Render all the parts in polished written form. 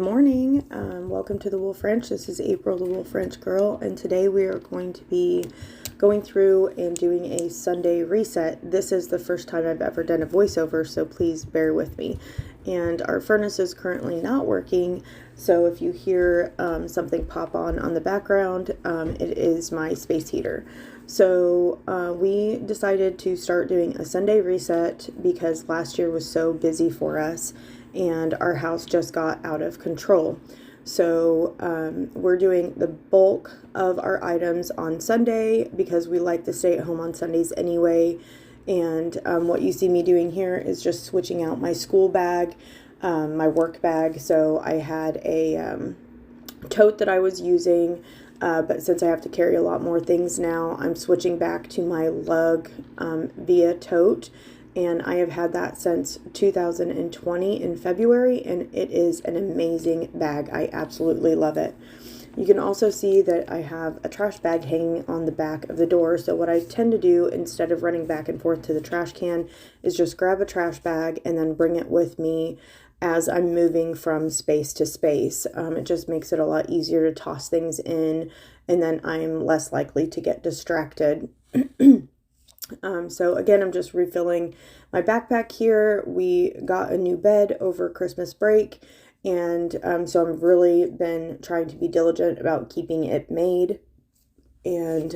morning. Welcome to the Wolf Ranch. This is April, the Wolf Ranch girl, and today we are going to be going through and doing a Sunday reset. This is the first time I've ever done a voiceover, so please bear with me. And our furnace is currently not working, so if you hear something pop on the background, it is my space heater. So we decided to start doing a Sunday reset because last year was so busy for us and our house just got out of control. So we're doing the bulk of our items on Sunday because we like to stay at home on Sundays anyway. And what you see me doing here is just switching out my school bag, my work bag. So I had a tote that I was using, but since I have to carry a lot more things now, I'm switching back to my lug via tote. And I have had that since 2020 in February, and it is an amazing bag. I absolutely love it. You can also see that I have a trash bag hanging on the back of the door. So what I tend to do instead of running back and forth to the trash can is just grab a trash bag and then bring it with me as I'm moving from space to space. It just makes it a lot easier to toss things in, and then I'm less likely to get distracted. So again, I'm just refilling my backpack here. We got a new bed over Christmas break, and so I've really been trying to be diligent about keeping it made. And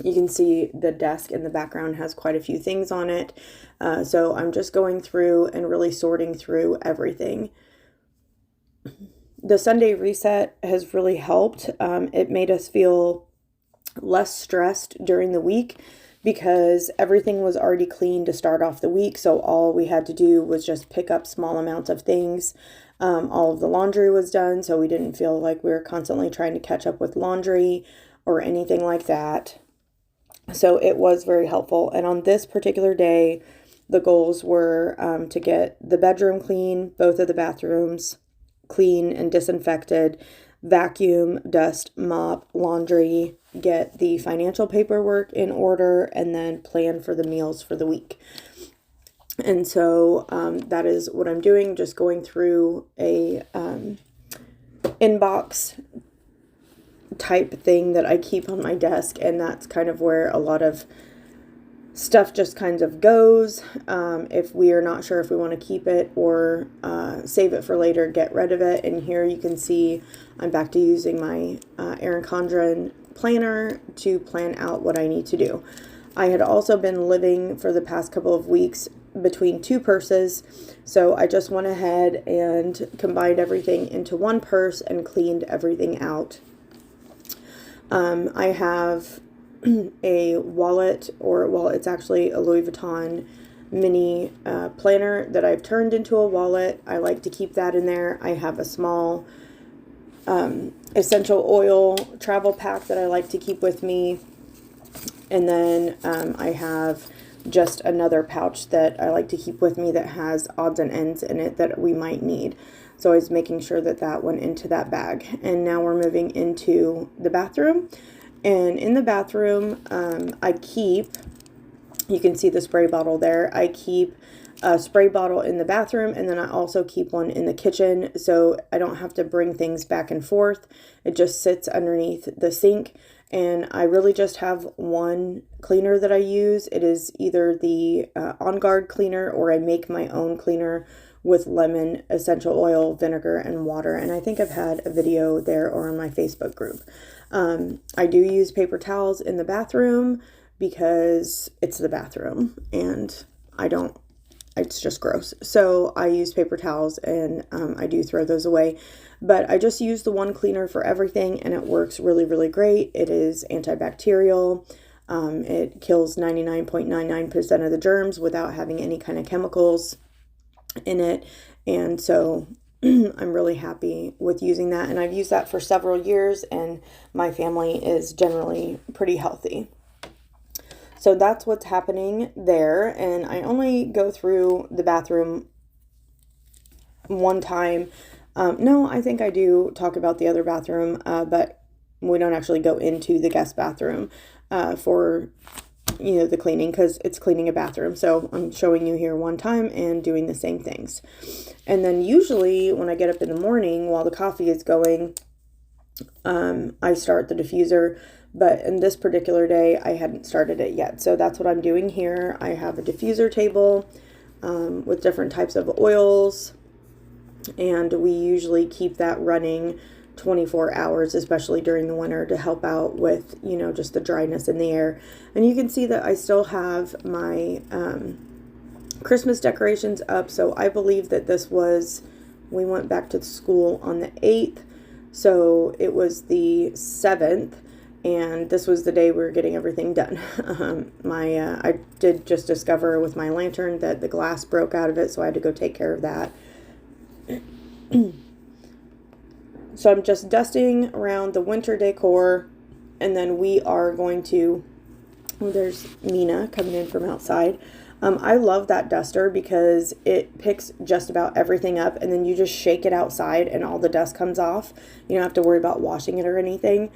you can see the desk in the background has quite a few things on it. So I'm just going through and really sorting through everything. The Sunday reset has really helped. It made us feel less stressed during the week because everything was already clean to start off the week. So all we had to do was just pick up small amounts of things. All of the laundry was done, so we didn't feel like we were constantly trying to catch up with laundry or anything like that. So it was very helpful. And on this particular day, the goals were to get the bedroom clean, both of the bathrooms clean and disinfected, vacuum, dust, mop, laundry, get the financial paperwork in order, and then plan for the meals for the week. And so that is what I'm doing, just going through a inbox type thing that I keep on my desk, and that's kind of where a lot of stuff just kind of goes. If we are not sure if we want to keep it or save it for later, get rid of it. And here you can see I'm back to using my Erin Condren planner to plan out what I need to do. I had also been living for the past couple of weeks between two purses, so I just went ahead and combined everything into one purse and cleaned everything out. I have a wallet, it's actually a Louis Vuitton mini planner that I've turned into a wallet. I like to keep that in there. I have a small essential oil travel pack that I like to keep with me. And then I have just another pouch that I like to keep with me that has odds and ends in it that we might need. So I was making sure that that went into that bag. And now we're moving into the bathroom. And in the bathroom, you can see the spray bottle there. I keep a spray bottle in the bathroom, and then I also keep one in the kitchen, so I don't have to bring things back and forth. It just sits underneath the sink, and I really just have one cleaner that I use. It is either the On Guard cleaner, or I make my own cleaner with lemon, essential oil, vinegar, and water. And I think I've had a video there or on my Facebook group. I do use paper towels in the bathroom because it's the bathroom and it's just gross. So I use paper towels, and I do throw those away. But I just use the one cleaner for everything, and it works really, really great. It is antibacterial. It kills 99.99% of the germs without having any kind of chemicals in it. And so I'm really happy with using that. And I've used that for several years, and my family is generally pretty healthy. So that's what's happening there. And I only go through the bathroom one time. No, I think I do talk about the other bathroom, but we don't actually go into the guest bathroom for you know, the cleaning, because it's cleaning a bathroom. So I'm showing you here one time and doing the same things. And then usually when I get up in the morning while the coffee is going, I start the diffuser. But in this particular day, I hadn't started it yet. So that's what I'm doing here. I have a diffuser table with different types of oils, and we usually keep that running 24 hours, especially during the winter, to help out with, you know, just the dryness in the air. And you can see that I still have my Christmas decorations up. So I believe that this was, we went back to school on the 8th. So it was the 7th. And this was the day we were getting everything done. I did just discover with my lantern that the glass broke out of it, so I had to go take care of that. So I'm just dusting around the winter decor, and then we are going to, oh, there's Mina coming in from outside. I love that duster because it picks just about everything up, and then you just shake it outside and all the dust comes off. You don't have to worry about washing it or anything.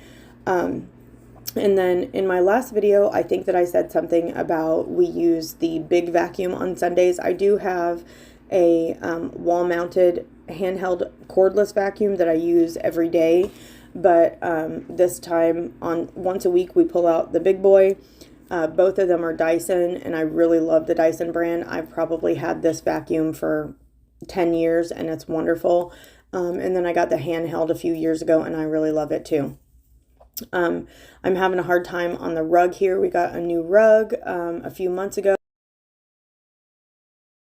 And then in my last video, I think that I said something about we use the big vacuum on Sundays. I do have a wall-mounted handheld cordless vacuum that I use every day. But this time, on once a week, we pull out the big boy. Both of them are Dyson, and I really love the Dyson brand. I've probably had this vacuum for 10 years, and it's wonderful. And then I got the handheld a few years ago, and I really love it too. I'm having a hard time on the rug here. We got a new rug a few months ago.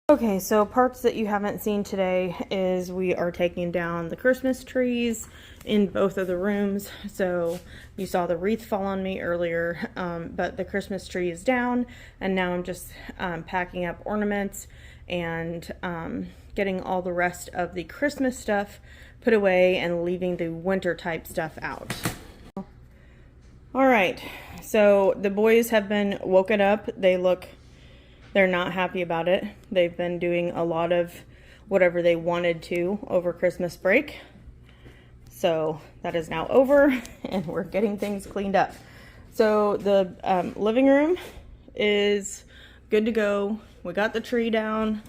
Okay, so parts that you haven't seen today is we are taking down the Christmas trees in both of the rooms. So you saw the wreath fall on me earlier, but the Christmas tree is down, and now I'm just packing up ornaments and getting all the rest of the Christmas stuff put away and leaving the winter type stuff out. All right, so the boys have been woken up. They're not happy about it. They've been doing a lot of whatever they wanted to over Christmas break. So that is now over, and we're getting things cleaned up. So the living room is good to go. We got the tree down,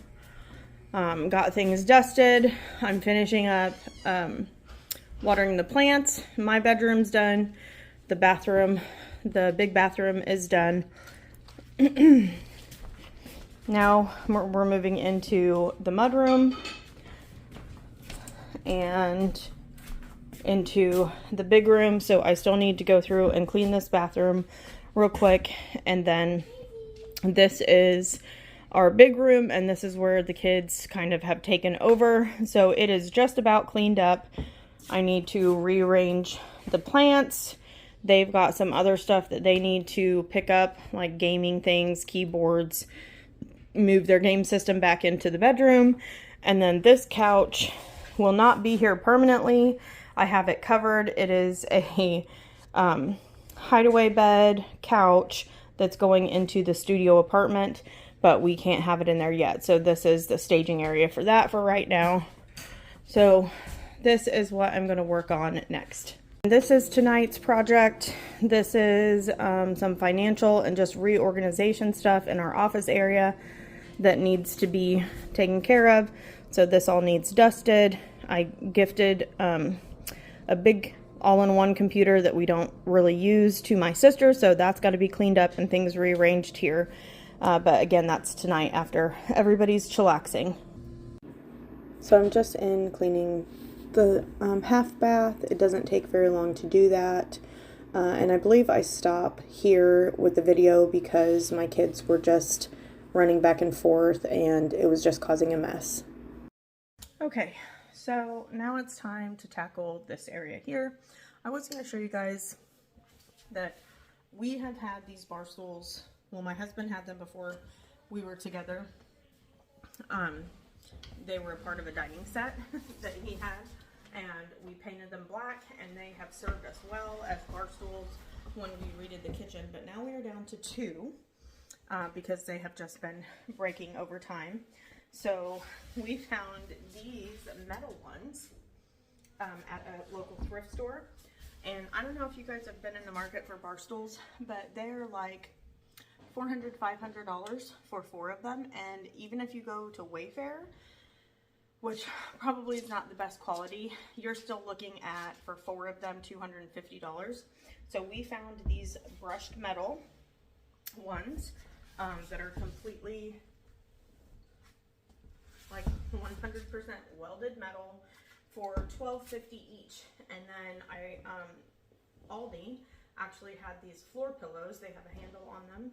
got things dusted. I'm finishing up watering the plants. My bedroom's done. The bathroom, the big bathroom is done. Now we're moving into the mudroom and into the big room. So I still need to go through and clean this bathroom real quick. And then this is our big room, and this is where the kids kind of have taken over. So it is just about cleaned up. I need to rearrange the plants. They've got some other stuff that they need to pick up, like gaming things, keyboards, move their game system back into the bedroom. And then this couch will not be here permanently. I have it covered. It is a hideaway bed couch that's going into the studio apartment, but we can't have it in there yet. So this is the staging area for that for right now. So this is what I'm going to work on next. This is tonight's project. This is some financial and just reorganization stuff in our office area that needs to be taken care of. So this all needs dusted. I gifted a big all-in-one computer that we don't really use to my sister, so that's got to be cleaned up and things rearranged here. But again, that's tonight after everybody's chillaxing. So I'm just in cleaning the half bath. It doesn't take very long to do that. And I believe I stop here with the video because my kids were just running back and forth and it was just causing a mess. Okay, so now it's time to tackle this area here. I was going to show you guys that we have had these bar stools. Well, my husband had them before we were together. They were a part of a dining set that he had, and we painted them black, and they have served us well as bar stools when we redid the kitchen. But now we are down to 2 because they have just been breaking over time. So we found these metal ones at a local thrift store. And I don't know if you guys have been in the market for bar stools, but they're like $400, $500 for 4 of them. And even if you go to Wayfair, which probably is not the best quality, you're still looking at, for 4 of them, $250. So we found these brushed metal ones that are completely like 100% welded metal for $12.50 each. And then Aldi actually had these floor pillows. They have a handle on them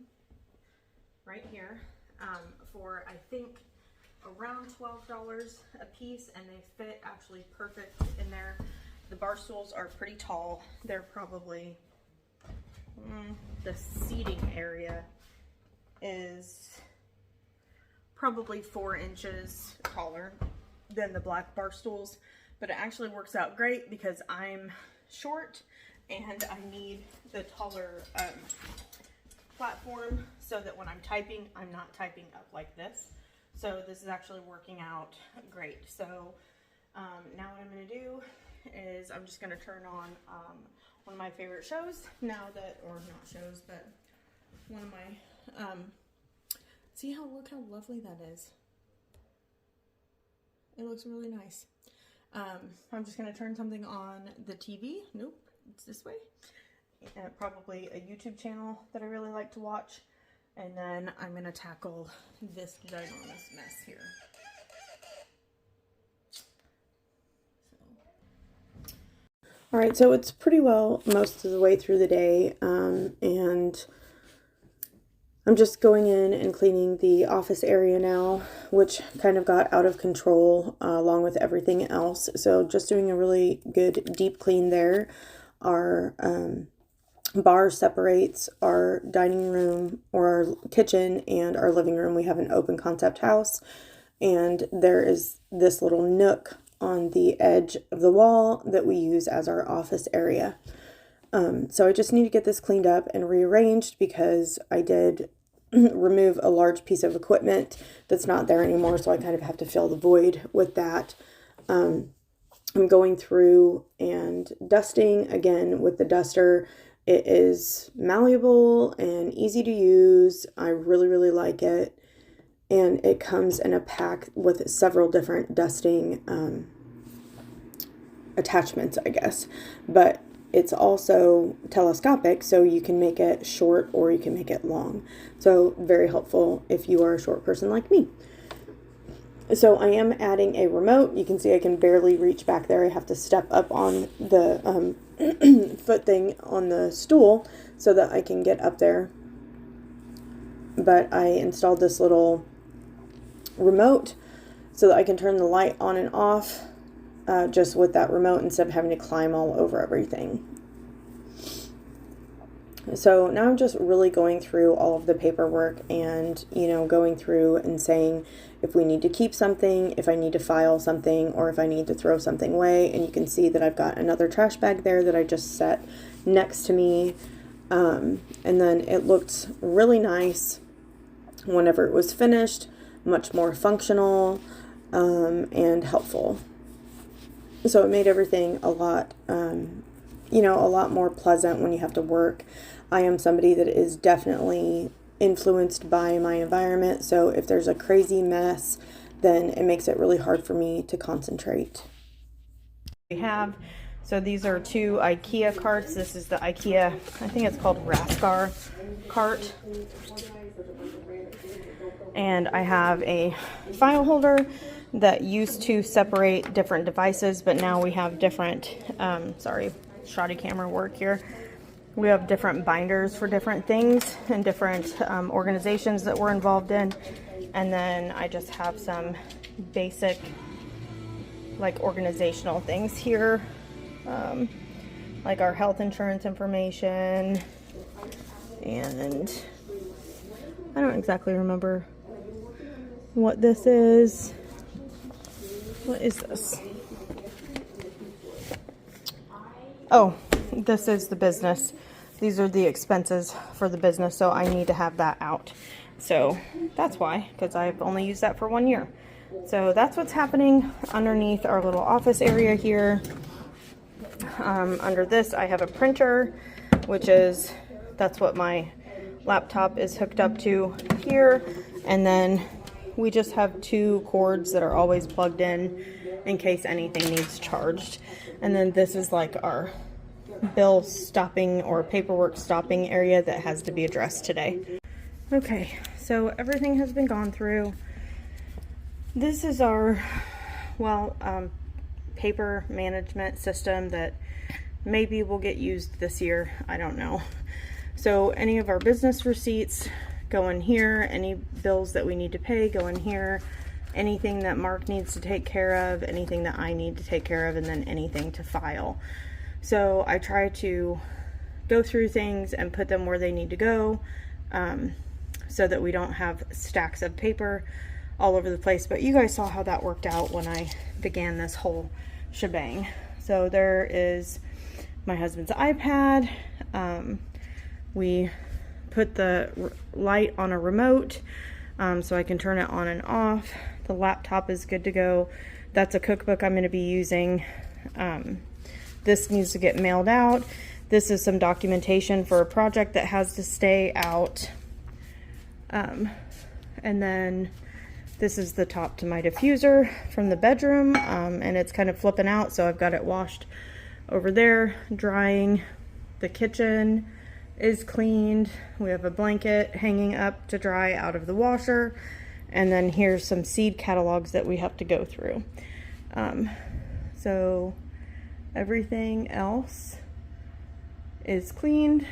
right here for, I think, around $12 a piece, and they fit actually perfect in there. The bar stools are pretty tall. They're probably, the seating area is probably 4 inches taller than the black bar stools, but it actually works out great because I'm short and I need the taller platform so that when I'm typing, I'm not typing up like this. So this is actually working out great. So now what I'm going to do is I'm just going to turn on one of my favorite shows now that, or not shows, but one of my, look how lovely that is. It looks really nice. I'm just going to turn something on the TV. Nope, it's this way. Probably a YouTube channel that I really like to watch. And then I'm going to tackle this ginormous mess here. Alright, so it's pretty well most of the way through the day, and I'm just going in and cleaning the office area now, which kind of got out of control along with everything else. So just doing a really good deep clean there. Our bar separates our dining room or our kitchen and our living room. We have an open concept house, and there is this little nook on the edge of the wall that we use as our office area. So I just need to get this cleaned up and rearranged because I did remove a large piece of equipment that's not there anymore, so I kind of have to fill the void with that. I'm going through and dusting again with the duster. It is malleable and easy to use. I really, really like it. And it comes in a pack with several different dusting attachments, I guess. But it's also telescopic, so you can make it short or you can make it long. So very helpful if you are a short person like me. So I am adding a remote. You can see I can barely reach back there. I have to step up on the foot thing on the stool so that I can get up there. But I installed this little remote so that I can turn the light on and off just with that remote instead of having to climb all over everything. So now I'm just really going through all of the paperwork and, going through and saying if we need to keep something, if I need to file something, or if I need to throw something away. And you can see that I've got another trash bag there that I just set next to me. And then it looked really nice whenever it was finished, much more functional and helpful. So it made everything a lot, a lot more pleasant when you have to work. I am somebody that is definitely influenced by my environment, so if there's a crazy mess, then it makes it really hard for me to concentrate. So these are 2 IKEA carts. This is the IKEA, I think it's called Raskar cart. And I have a file holder that used to separate different devices, but now we have different, shoddy camera work here. We have different binders for different things and different organizations that we're involved in. And then I just have some basic, organizational things here, like our health insurance information. And I don't exactly remember what this is. What is this? Oh, this is the business. These are the expenses for the business, so I need to have that out. So that's why, because I've only used that for 1 year. So that's what's happening underneath our little office area here. Under this, I have a printer, that's what my laptop is hooked up to here, and then we just have 2 cords that are always plugged in case anything needs charged. And then this is like our bill stopping or paperwork stopping area that has to be addressed today. Okay, so everything has been gone through. This is our, well, paper management system that maybe will get used this year. I don't know. So any of our business receipts go in here. Any bills that we need to pay go in here. Anything that Mark needs to take care of, anything that I need to take care of, and then anything to file. So I try to go through things and put them where they need to go, so that we don't have stacks of paper all over the place. But you guys saw how that worked out when I began this whole shebang. So there is my husband's iPad. We put the light on a remote, so I can turn it on and off. The laptop is good to go. That's a cookbook I'm going to be using. This needs to get mailed out. This is some documentation for a project that has to stay out. And then this is the top to my diffuser from the bedroom, and it's kind of flipping out, so I've got it washed over there, drying. The kitchen is cleaned. We have a blanket hanging up to dry out of the washer, and then here's some seed catalogs that we have to go through. So everything else is cleaned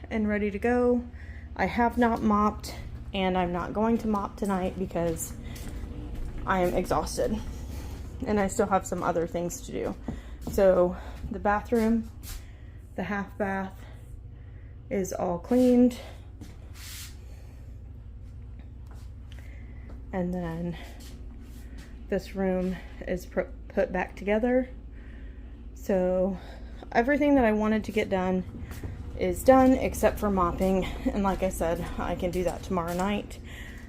and ready to go. I have not mopped, and I'm not going to mop tonight because I am exhausted and I still have some other things to do. So the bathroom, the half bath, is all cleaned, and then this room is put back together. So everything that I wanted to get done is done except for mopping, and like I said, I can do that tomorrow night.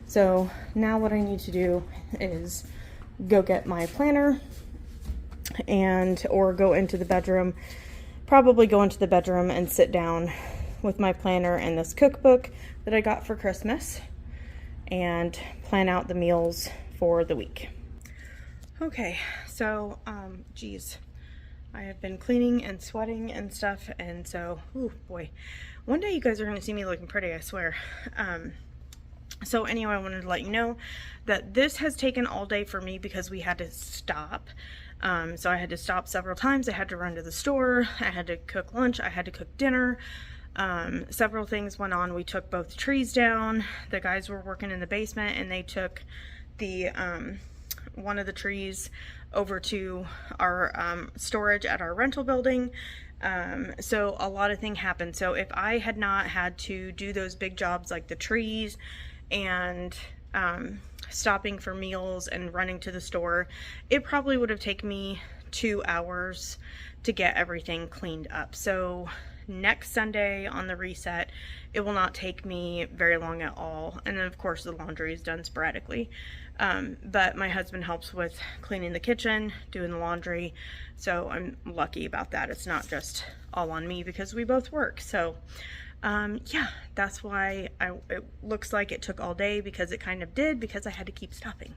So now what I need to do is go get my planner or go into the bedroom, probably go into the bedroom and sit down with my planner and this cookbook that I got for Christmas and plan out the meals for the week. Okay, so geez, I have been cleaning and sweating and stuff, and so, oh boy, one day you guys are going to see me looking pretty, I swear. So anyway, I wanted to let you know that this has taken all day for me because we had to stop. So I had to stop several times. I had to run to the store. I had to cook lunch. I had to cook dinner. Several things went on. We took both trees down. The guys were working in the basement, and they took the one of the trees over to our storage at our rental building. So a lot of things happened. So if I had not had to do those big jobs like the trees and stopping for meals and running to the store, it probably would have taken me 2 hours to get everything cleaned up. So next Sunday on the reset, it will not take me very long at all. And then of course the laundry is done sporadically. But my husband helps with cleaning the kitchen, doing the laundry. So I'm lucky about that. It's not just all on me because we both work. So yeah, that's why it looks like it took all day, because it kind of did, because I had to keep stopping.